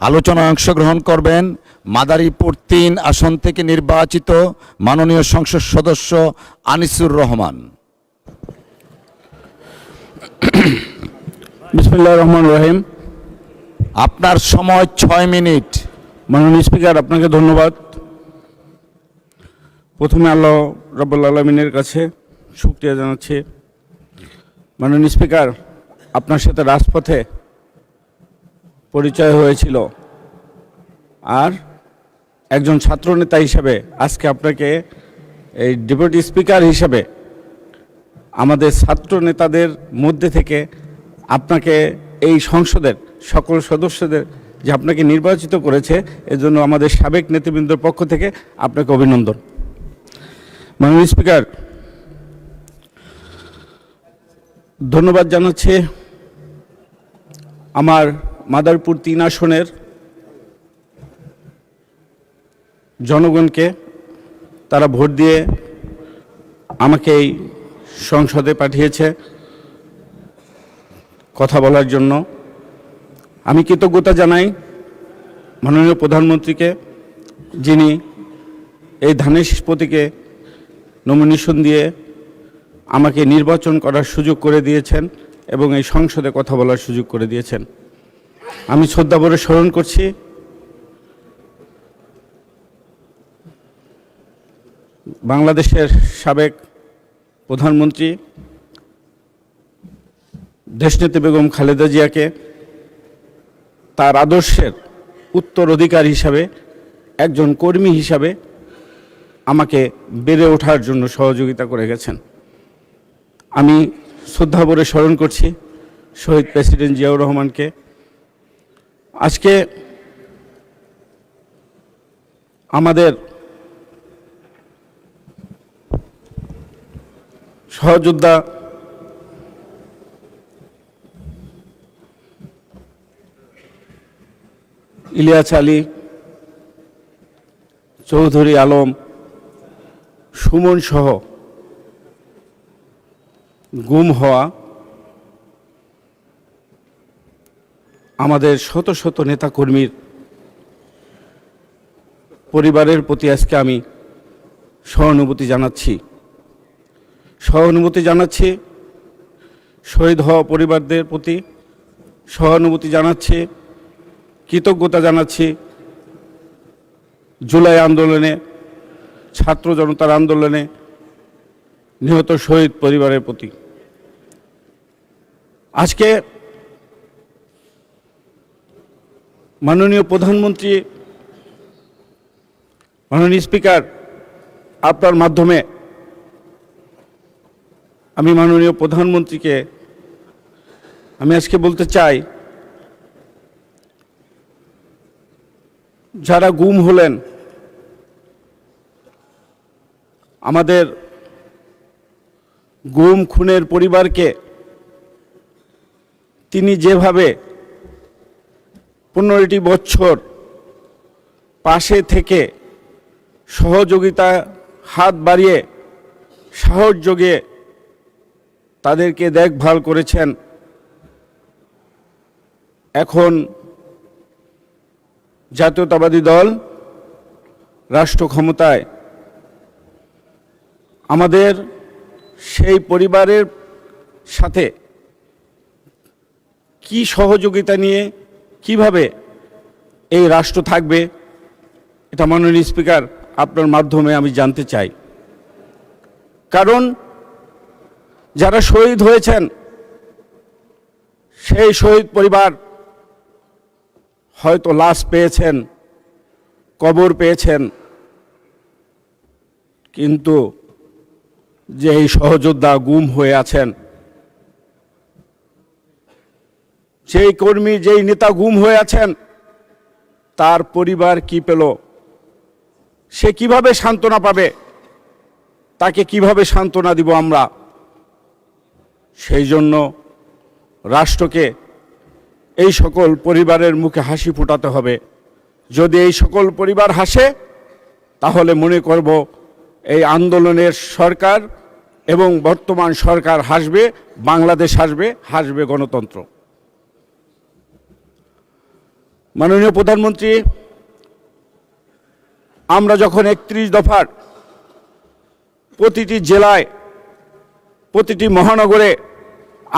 আলোচনায় অংশগ্রহণ করবেন মাদারীপুর ৩ আসন থেকে নির্বাচিত মাননীয় সংসদ সদস্য আনিসুর রহমান। বিসমিল্লাহির রহমানির রহিম। আপনার সময় ৬ মিনিট। মাননীয় স্পিকার, আপনাকে ধন্যবাদ। প্রথমে আল্লাহ রাব্বুল আলামিনের কাছে শুকরিয়া জানাচ্ছি। মাননীয় স্পিকার, আপনার সাথে রাজপথে পরিচয় হয়েছিল, আর একজন ছাত্রনেতা হিসাবে আজকে আপনাকে এই ডেপুটি স্পিকার হিসাবে আমাদের ছাত্র নেতাদের মধ্যে থেকে আপনাকে এই সংসদের সকল সদস্যদের যে আপনাকে নির্বাচিত করেছে, এজন্য আমাদের সাবেক নেতৃবৃন্দের পক্ষ থেকে আপনাকে অভিনন্দন। মাননীয় স্পিকার, ধন্যবাদ জানাচ্ছি আমার মাদারীপুর ৩ আসনের জনগণকে। তারা ভোট দিয়ে আমাকে এই সংসদে পাঠিয়েছে কথা বলার জন্য। আমি কৃতজ্ঞতা জানাই মাননীয় প্রধানমন্ত্রীকে, যিনি এই ধানের শীষ প্রতীকে নমিনেশন দিয়ে আমাকে নির্বাচন করার সুযোগ করে দিয়েছেন এবং এই সংসদে কথা বলার সুযোগ করে দিয়েছেন। আমি শ্রদ্ধাভরে স্মরণ করছি বাংলাদেশের সাবেক প্রধানমন্ত্রী দেশনেত্রী বেগম খালেদা জিয়াকে তার আদর্শের উত্তরাধিকার হিসাবে, একজন কর্মী হিসাবে আমাকে বেড়ে ওঠার জন্য সহযোগিতা করে গেছেন। আমি শ্রদ্ধাভরে স্মরণ করছি শহীদ প্রেসিডেন্ট জিয়াউর রহমানকে। আজকে আমাদের সহযোদ্ধা ইলিয়াস আলী, চৌধুরী আলম, সুমন সহ গুম হওয়া আমাদের শত শত নেতাকর্মীর পরিবারের প্রতি আজকে আমি সহানুভূতি জানাচ্ছি শহীদ হওয়া পরিবারদের প্রতি সহানুভূতি জানাচ্ছি, কৃতজ্ঞতা জানাচ্ছি জুলাই আন্দোলনে, ছাত্র জনতার আন্দোলনে নিহত শহীদ পরিবারের প্রতি। আজকে মাননীয় প্রধানমন্ত্রী, মাননীয় স্পিকার, আপনার মাধ্যমে আমি মাননীয় প্রধানমন্ত্রীকে আমি আজকে বলতে চাই, যারা গুম হলেন, আমাদের গুম খুনের পরিবারকে তিনি যেভাবে 15টি বছর পাশে থেকে সহযোগিতা হাত বাড়িয়ে সাহস জোগে তাদেরকে দেখভাল করেছেন, এখন জাতীয়তাবাদী দল রাষ্ট্র ক্ষমতায়, আমাদের সেই পরিবারের সাথে কি সহযোগিতা নিয়ে কিভাবে এই রাষ্ট্র থাকবে, এটা মাননীয় স্পিকার আপনার মাধ্যমে আমি জানতে চাই। কারণ যারা শহীদ হয়েছেন সেই শহীদ পরিবার হয়তো লাশ পেয়েছেন, কবর পেয়েছেন, কিন্তু যে এই সহযোদ্ধা গুম হয়ে আছেন, যেই কর্মী, যেই নেতা গুম হয়ে আছেন, তার পরিবার কি পেল, সে কিভাবে সান্ত্বনা পাবে, তাকে কিভাবে সান্ত্বনা দিব আমরা? সেই জন্য রাষ্ট্রকে এই সকল পরিবারের মুখে হাসি ফোটাতে হবে। যদি এই সকল পরিবার হাসে, তাহলে মনে করব এই আন্দোলনের সরকার এবং বর্তমান সরকার হাসবে, বাংলাদেশ হাসবে, হাসবে গণতন্ত্র। মাননীয় প্রধানমন্ত্রী, আমরা যখন 31 দফার প্রতিটি জেলায়, প্রতিটি মহানগরে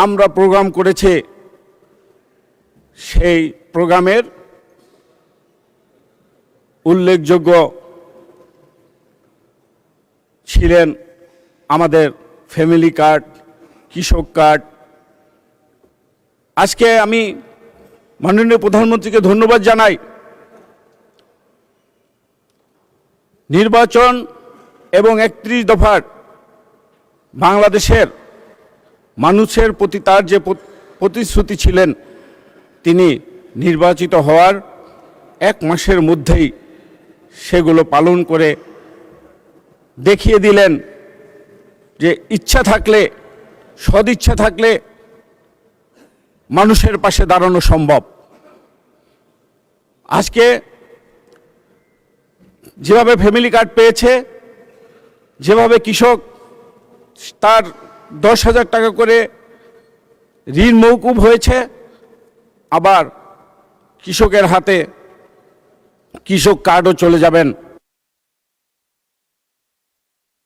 আমরা প্রোগ্রাম করেছি, সেই প্রোগ্রামের উল্লেখযোগ্য ছিলেন আমাদের ফ্যামিলি কার্ড, কৃষক কার্ড। আজকে আমি মাননীয় প্রধানমন্ত্রীকে ধন্যবাদ জানাই। নির্বাচন এবং 31 দফার বাংলাদেশের মানুষের প্রতি তার যে প্রতিশ্রুতি ছিলেন, তিনি নির্বাচিত হওয়ার 1 মাসের মধ্যেই সেগুলো পালন করে দেখিয়ে দিলেন যে ইচ্ছা থাকলে, সদিচ্ছা থাকলে মানুষের পাশে দাঁড়ানো সম্ভব। আজকে যেভাবে ফ্যামিলি কার্ড পেয়েছে, যেভাবে কৃষক তার 10,000 টাকা করে ঋণ মৌকুব হয়েছে, আবার কৃষকের হাতে কৃষক কার্ডও চলে যাবেন।